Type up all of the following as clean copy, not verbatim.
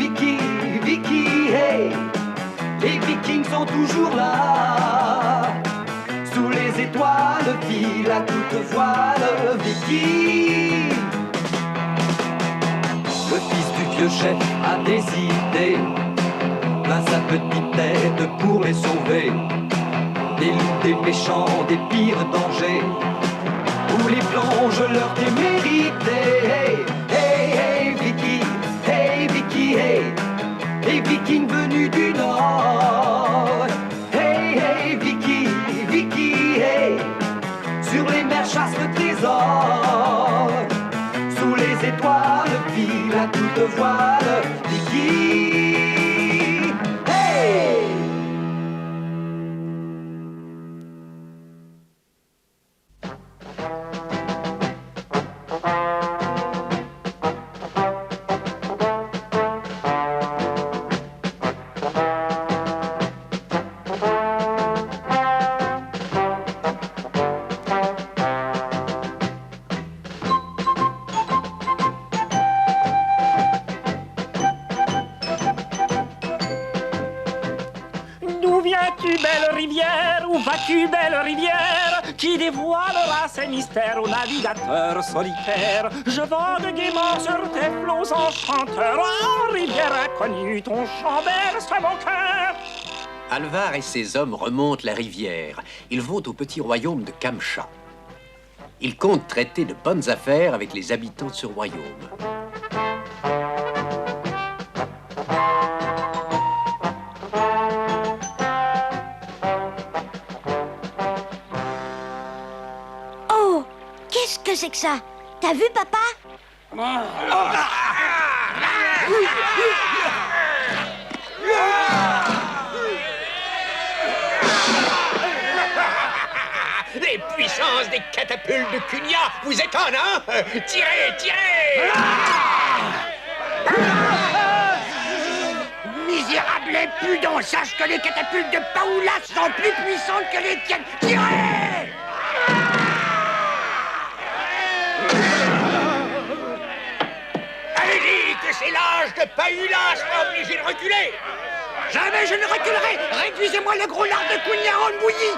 Vicky, Vicky, hey. Les Vikings sont toujours là. Sous les étoiles, file à toute voile, Vicky. Le fils du vieux chef a des idées, plein sa petite tête pour les sauver. Des loups, des méchants, des pires dangers, où les plonge leur témérité. Hey, hey, hey, Vicky, hey, Vicky, hey. Les Vikings venus du Nord. Hey, hey, Vicky, Vicky, hey. Sur les mers chasse le trésor. Sous les étoiles, file à toute voile, Vicky, hey. Où vas-tu, belle rivière, qui dévoilera ses mystères aux navigateurs solitaires? Je vogue gaiement sur tes flots enchanteurs. Oh, rivière inconnue, ton chant berce mon cœur. Alvar et ses hommes remontent la rivière. Ils vont au petit royaume de Kamcha. Ils comptent traiter de bonnes affaires avec les habitants de ce royaume. Qu'est-ce que c'est que ça? T'as vu, papa? Les puissances des catapultes de Cunia vous étonnent, hein? Tirez, tirez! Misérable impudent, sache que les catapultes de Paoula sont plus puissantes que les tiennes. Tirez! Allez-y, que c'est l'âge de Paoula sera obligé de reculer! Jamais je ne reculerai! Réduisez-moi le gros lard de Cunia en bouillie!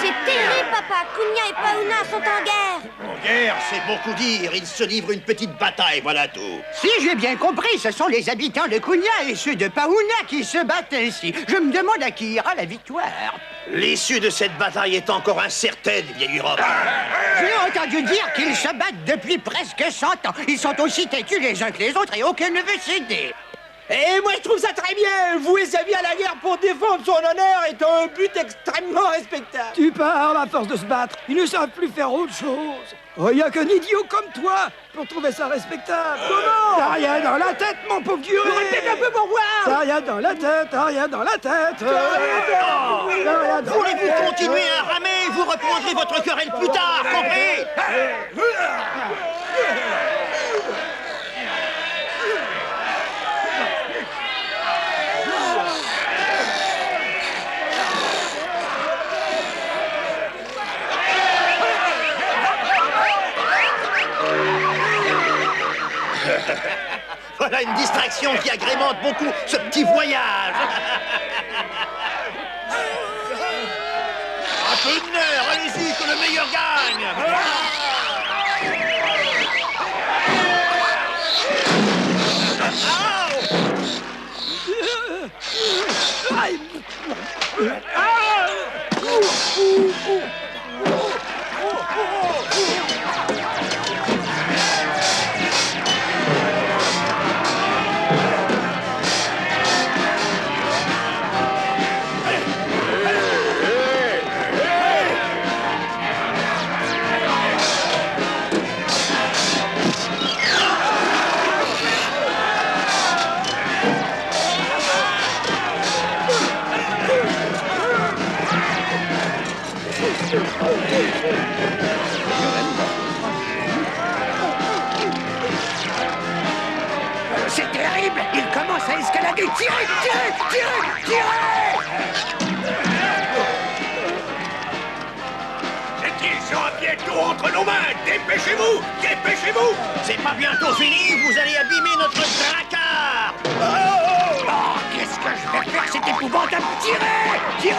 C'est terrible, papa. Cunia et Paouna sont en guerre. En guerre, c'est beaucoup dire. Ils se livrent une petite bataille, voilà tout. Si j'ai bien compris, ce sont les habitants de Cunia et ceux de Paouna qui se battent ainsi. Je me demande à qui ira la victoire. L'issue de cette bataille est encore incertaine, vieille Europe. J'ai entendu dire qu'ils se battent depuis presque 100 ans. Ils sont aussi têtus les uns que les autres et aucun ne veut céder. Et moi je trouve ça très bien. Vouer sa vie à la guerre pour défendre son honneur est un but extrêmement respectable. Tu parles à force de se battre. Ils ne savent plus faire autre chose. Oh, y a qu'un idiot comme toi pour trouver ça respectable. Comment? T'as rien dans la tête, mon pauvre curé. Répète un peu pour voir. T'as rien dans la tête, t'as rien dans la tête. Voulez-vous continuer à ramer? Vous reprendrez votre querelle plus tard, compris? Voilà une distraction qui agrémente beaucoup ce petit voyage. Un peu de nerf, allez-y, que le meilleur gagne. C'est terrible! Il commence à escalader! Tirez! Tirez! Tirez! Tirez! Et qu'ils sont bientôt entre nos mains! Dépêchez-vous! Dépêchez-vous! dépêchez-vous! C'est pas bientôt fini, vous allez abîmer notre dracard! Oh, qu'est-ce que je vais faire? C'est épouvantable! Tirez! Tirez!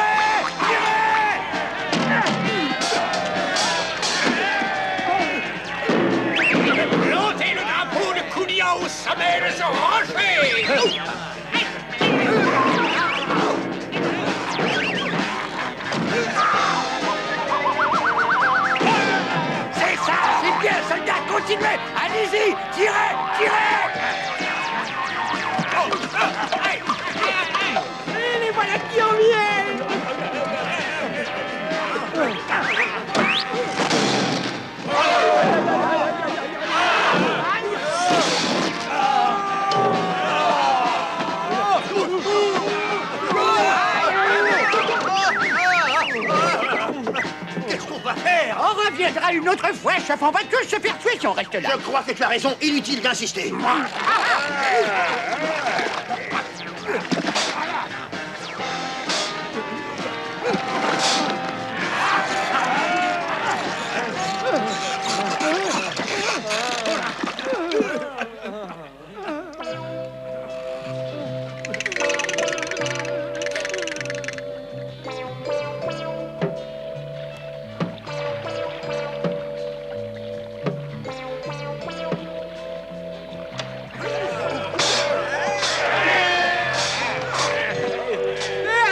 Tirez! Plantez le drapeau de Kunia au sommet de ce rocher! C'est ça! C'est bien, soldats! Continuez! Allez-y! Tirez! Tirez! Et les voilà qui en viennent. Qu'est-ce qu'on va faire? On reviendra une autre fois, chef. On va tous se faire tuer si on reste là. Je crois que tu as raison, inutile d'insister.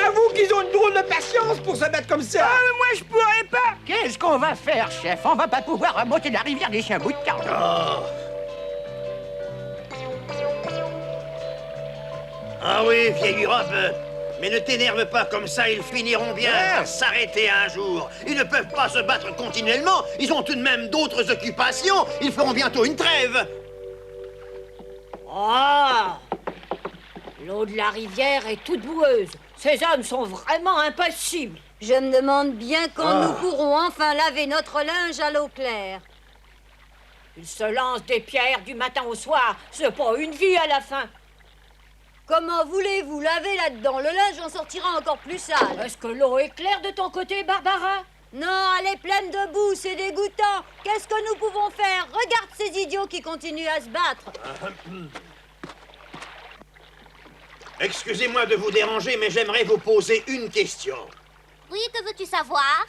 Avoue qu'ils ont une drôle de patience pour se battre comme ça. Moi, je pourrais pas. Qu'est-ce qu'on va faire, chef? On va pas pouvoir remonter la rivière d'ici un bout de temps. Ah oui, vieille Europe. Mais ne t'énerve pas comme ça, ils finiront bien par s'arrêter un jour. Ils ne peuvent pas se battre continuellement, ils ont tout de même d'autres occupations. Ils feront bientôt une trêve. Oh! L'eau de la rivière est toute boueuse. Ces hommes sont vraiment impassibles. Je me demande bien quand nous pourrons enfin laver notre linge à l'eau claire. Ils se lancent des pierres du matin au soir. C'est pas une vie à la fin. Comment voulez-vous laver là-dedans? Le linge en sortira encore plus sale. Est-ce que l'eau est claire de ton côté, Barbara? Non, elle est pleine de boue, c'est dégoûtant. Qu'est-ce que nous pouvons faire? Regarde ces idiots qui continuent à se battre. Excusez-moi de vous déranger, mais j'aimerais vous poser une question. Oui, que veux-tu savoir?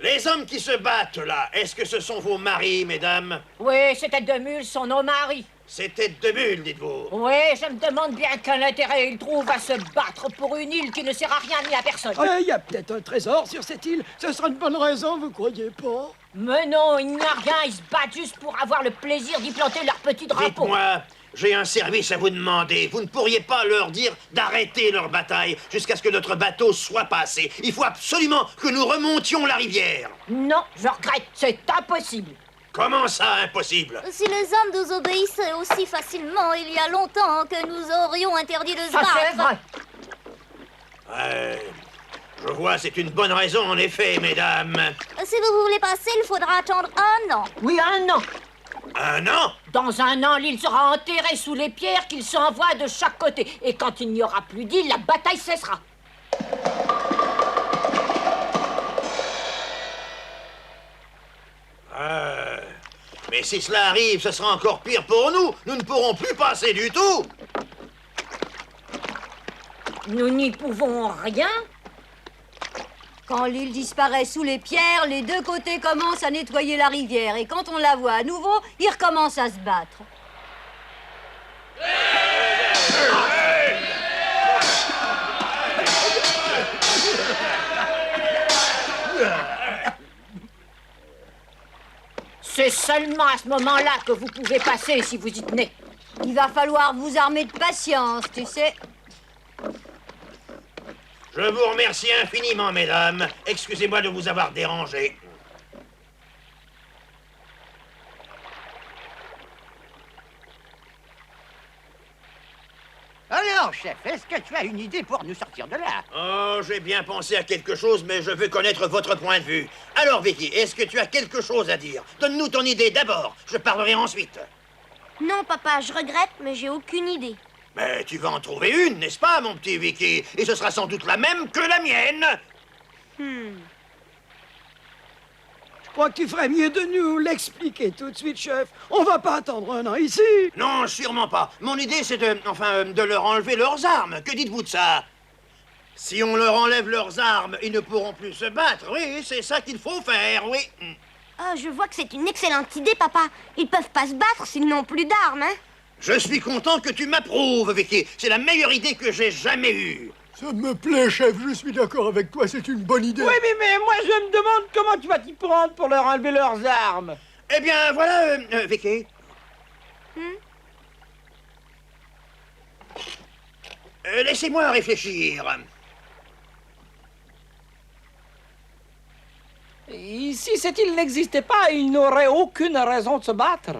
Les hommes qui se battent là, est-ce que ce sont vos maris, mesdames? Oui, ces têtes de mule sont nos maris. Ces têtes de mule, dites-vous? Oui, je me demande bien quel intérêt ils trouvent à se battre pour une île qui ne sert à rien ni à personne. Il y a peut-être un trésor sur cette île. Ce sera une bonne raison, vous croyez pas? Mais non, il n'y a rien. Ils se battent juste pour avoir le plaisir d'y planter leur petit drapeau. Dites-moi, j'ai un service à vous demander. Vous ne pourriez pas leur dire d'arrêter leur bataille jusqu'à ce que notre bateau soit passé. Il faut absolument que nous remontions la rivière. Non, je regrette. C'est impossible. Comment ça, impossible? Si les hommes nous obéissaient aussi facilement il y a longtemps que nous aurions interdit de se Ça, c'est battre. vrai. Je vois, c'est une bonne raison, en effet, mesdames. Si vous voulez passer, il faudra attendre 1 an. Oui, 1 an. 1 an? Dans 1 an, l'île sera enterrée sous les pierres qu'ils s'envoient de chaque côté. Et quand il n'y aura plus d'île, la bataille cessera. Mais si cela arrive, ce sera encore pire pour nous. Nous ne pourrons plus passer du tout. Nous n'y pouvons rien. Quand l'île disparaît sous les pierres, les deux côtés commencent à nettoyer la rivière. Et quand on la voit à nouveau, ils recommencent à se battre. C'est seulement à ce moment-là que vous pouvez passer si vous y tenez. Il va falloir vous armer de patience, tu sais. Je vous remercie infiniment, mesdames. Excusez-moi de vous avoir dérangé. Alors, chef, est-ce que tu as une idée pour nous sortir de là? Oh, j'ai bien pensé à quelque chose, mais je veux connaître votre point de vue. Alors, Vicky, est-ce que tu as quelque chose à dire? Donne-nous ton idée d'abord. Je parlerai ensuite. Non, papa, je regrette, mais j'ai aucune idée. Mais tu vas en trouver une, n'est-ce pas, mon petit Vicky? Et ce sera sans doute la même que la mienne. Je crois que tu ferais mieux de nous l'expliquer tout de suite, chef. On va pas attendre un an ici. Non, sûrement pas. Mon idée, c'est de leur enlever leurs armes. Que dites-vous de ça? Si on leur enlève leurs armes, ils ne pourront plus se battre. Oui, c'est ça qu'il faut faire, oui. Oh, je vois que c'est une excellente idée, papa. Ils peuvent pas se battre s'ils n'ont plus d'armes, hein? Je suis content que tu m'approuves, Vicky. C'est la meilleure idée que j'ai jamais eue. Ça me plaît, chef, je suis d'accord avec toi, c'est une bonne idée. Oui, mais moi, je me demande comment tu vas t'y prendre pour leur enlever leurs armes. Eh bien, voilà, Vicky. Laissez-moi réfléchir. Ici, cette île n'existait pas, ils n'auraient aucune raison de se battre.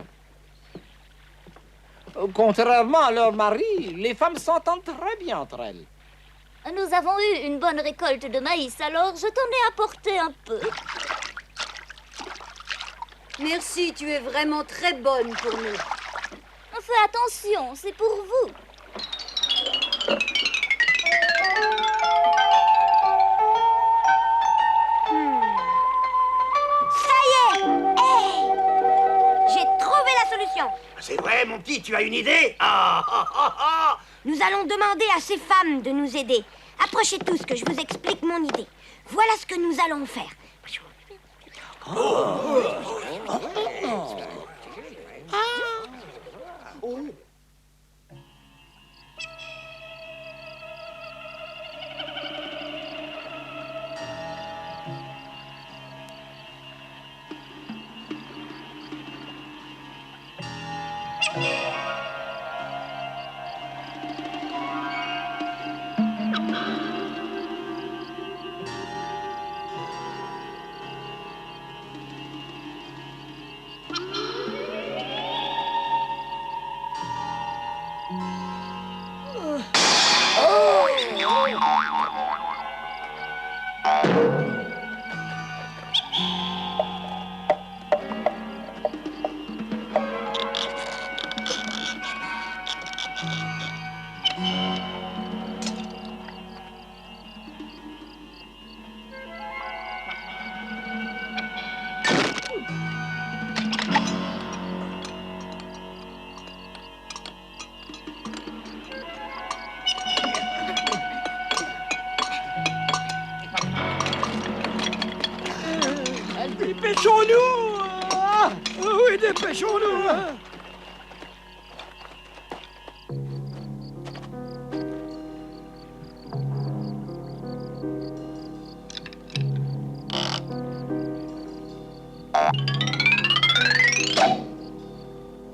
Contrairement à leurs maris, les femmes s'entendent très bien entre elles. Nous avons eu une bonne récolte de maïs, alors je t'en ai apporté un peu. Merci, tu es vraiment très bonne pour nous. Fais attention, c'est pour vous. Ça y est! Hey! J'ai trouvé la solution. C'est vrai, mon petit, tu as une idée? Ah, ah, ah, ah. Nous allons demander à ces femmes de nous aider. Approchez tous que je vous explique mon idée. Voilà ce que nous allons faire. Dépêchons-nous! Oui, dépêchons-nous!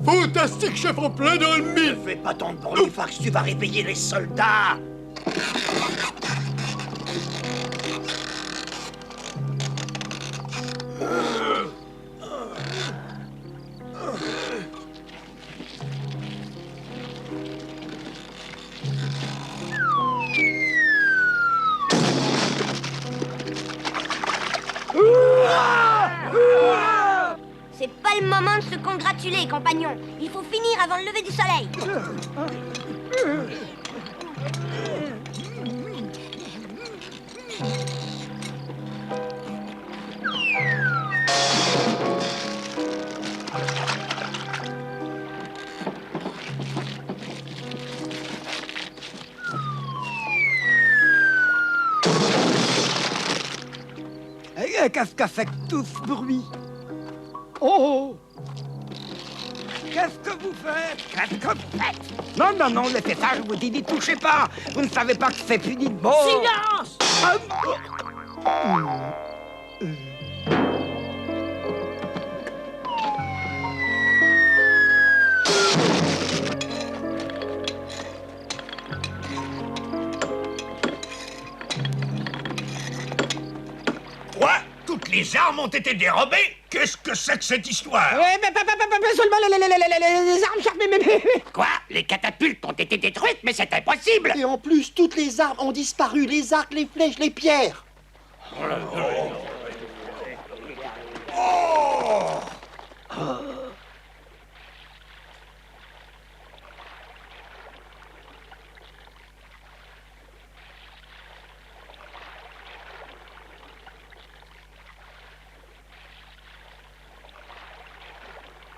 Fantastique, chef, en plein dans le mille. Ne fais pas tant de bruit, Fax, tu vas réveiller les soldats. C'est pas le moment de se congratuler, compagnons. Il faut finir avant le lever du soleil. Qu'est-ce qu'a fait tout ce bruit? Oh! Qu'est-ce que vous faites? Qu'est-ce que vous faites? Non, non, non, laissez ça, je vous dis, n'y touchez pas. Vous ne savez pas que c'est puni de mort. Silence! Quoi? Toutes les armes ont été dérobées? Qu'est-ce que c'est que cette histoire? Mais seulement les armes, chef, mais... Quoi? Les catapultes ont été détruites, mais c'est impossible. Et en plus, toutes les armes ont disparu, les arcs, les flèches, les pierres.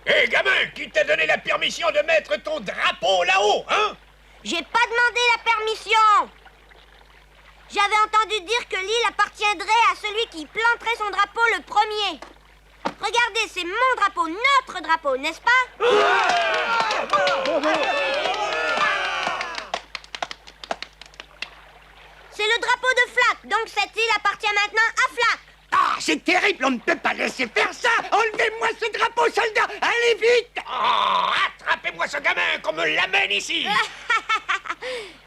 Hé, gamin, qui t'a donné la permission de mettre ton drapeau là-haut, hein? J'ai pas demandé la permission. J'avais entendu dire que l'île appartiendrait à celui qui planterait son drapeau le premier. Regardez, c'est mon drapeau, notre drapeau, n'est-ce pas? C'est le drapeau de Flac, donc cette île appartient maintenant à Flac. Ah, c'est terrible, on ne peut pas laisser faire ça. Enlevez-moi ce drapeau, soldat. Allez vite. Oh, attrapez-moi ce gamin qu'on me l'amène ici.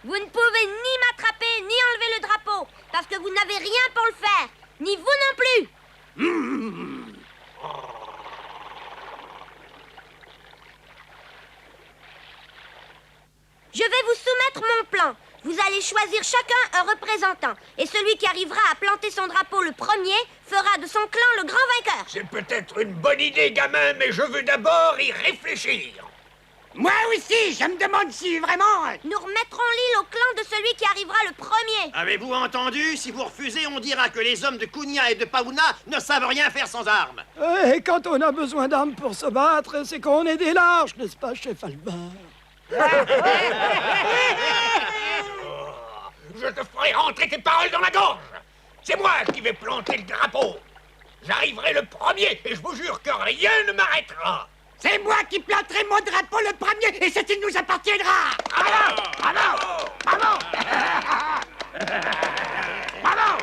Vous ne pouvez ni m'attraper, ni enlever le drapeau, parce que vous n'avez rien pour le faire. Ni vous non plus. Je vais vous soumettre mon plan. Vous allez choisir chacun un représentant. Et celui qui arrivera à planter son drapeau le premier fera de son clan le grand vainqueur. C'est peut-être une bonne idée, gamin, mais je veux d'abord y réfléchir. Moi aussi, je me demande si vraiment... Nous remettrons l'île au clan de celui qui arrivera le premier. Avez-vous entendu? Si vous refusez, on dira que les hommes de Kunia et de Paouna ne savent rien faire sans armes. Et quand on a besoin d'armes pour se battre, c'est qu'on est des lâches, n'est-ce pas, chef Albert? Je te ferai rentrer tes paroles dans la gorge. C'est moi qui vais planter le drapeau. J'arriverai le premier et je vous jure que rien ne m'arrêtera. C'est moi qui planterai mon drapeau le premier et c'est il nous appartiendra. Bravo! Bravo! Bravo! Bravo!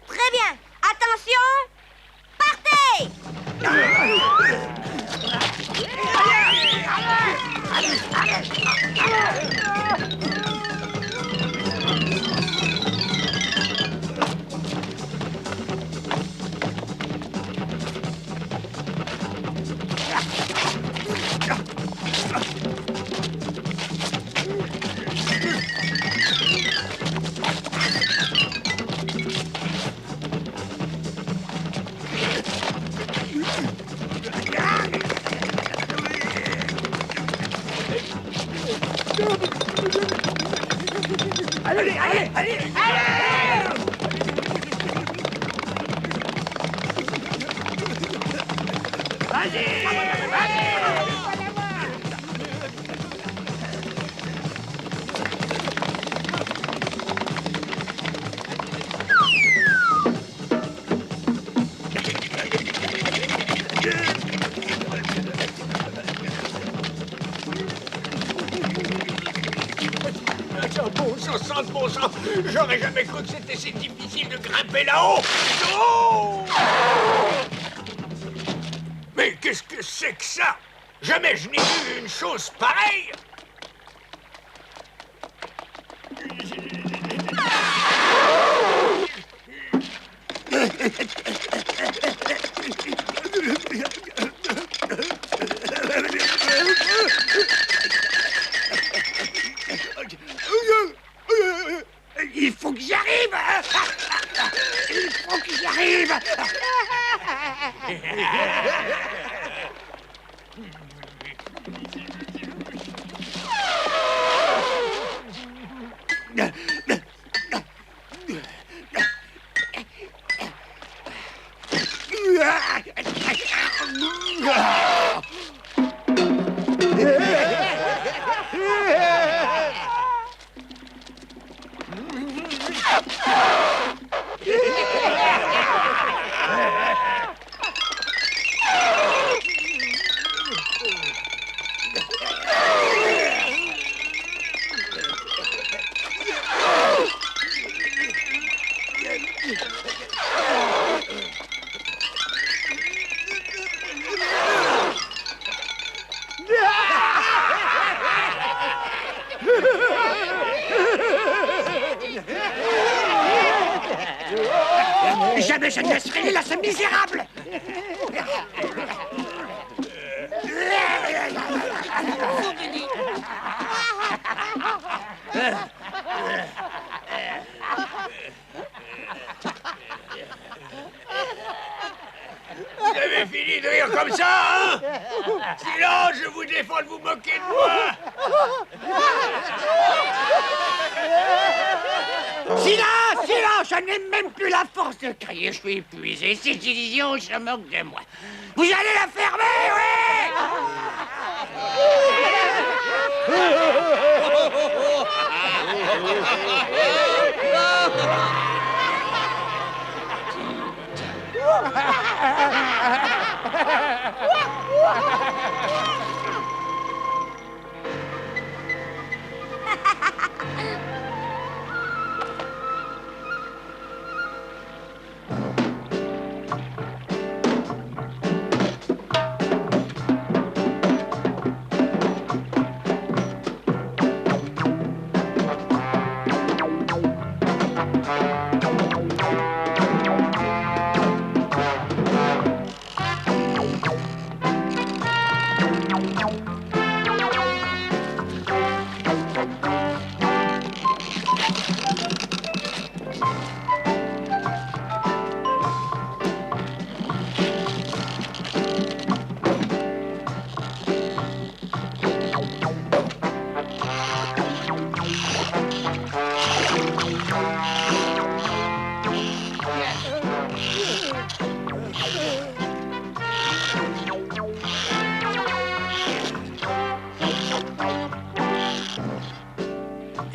Très bien. Attention. Partez! Allez, allez, allez, allez! Bon sang, j'aurais jamais cru que c'était si difficile de grimper là-haut. Oh! Mais qu'est-ce que c'est que ça? Jamais je n'ai vu une chose pareille. Il faut que j'y arrive! Il faut que j'y arrive! Jamais je ne laisserai l'île à ce misérable! Vous avez fini de rire comme ça, hein? Silence, je vous défends de vous moquer de moi! Silence, silence, je n'ai même plus la force de crier, je suis épuisé. Cette illusion se moque de moi. Vous allez la fermer,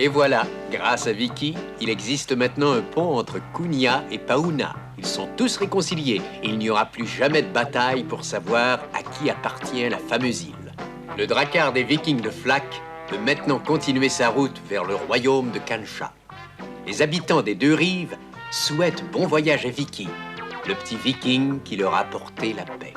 Et voilà, grâce à Vicky, il existe maintenant un pont entre Cunha et Paouna. Ils sont tous réconciliés et il n'y aura plus jamais de bataille pour savoir à qui appartient la fameuse île. Le drakkar des Vikings de Flak peut maintenant continuer sa route vers le royaume de Kancha. Les habitants des deux rives souhaitent bon voyage à Vicky, le petit Viking qui leur a apporté la paix.